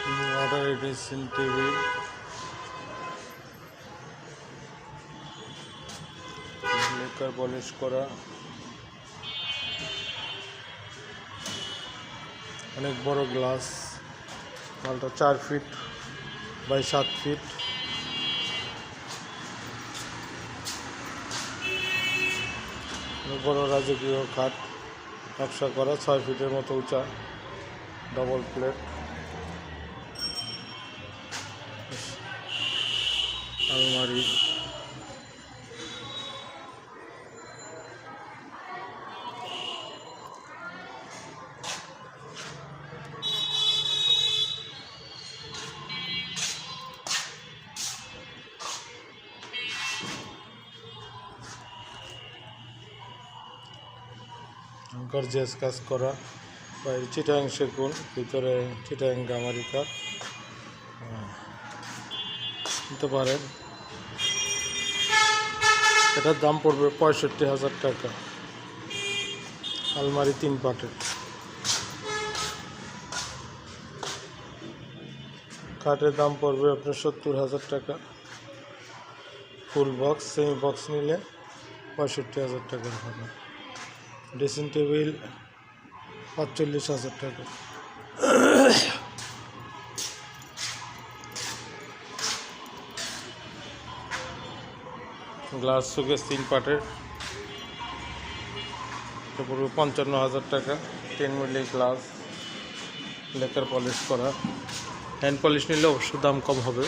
Order dressing table, lacquer polish করা, অনেক বড় গ্লাস, মালটা 4 ফিট বাই 7 ফিট। অনেক বড় রাজকীয় কাঠ নকশা করা, 6 ফিটের মতো উঁচা, ডবল প্লেট, আলমারি, গর্জিয়াস কাজ করা, বাইরে চিটাং সেগুন, ভিতরে চিটাং গামারি কাঠ নিতে পারেন। এটার দাম পড়বে 65,000 টাকা। আলমারি 3 পাটের, কাঠের দাম পড়বে আপনার 70,000 টাকা। ফুল বক্স, সেমি বক্স নিলে 65,000 টাকার হবে। ড্রেসিং টেবিল 45,000 টাকা। গ্লাস শোকেস 3 পাটের, এটা পড়বে 55,000 টাকা। 10 মিলি গ্লাস, লেকার পলিশ করা, হ্যান্ড পলিশ নিলে অবশ্য দাম কম হবে।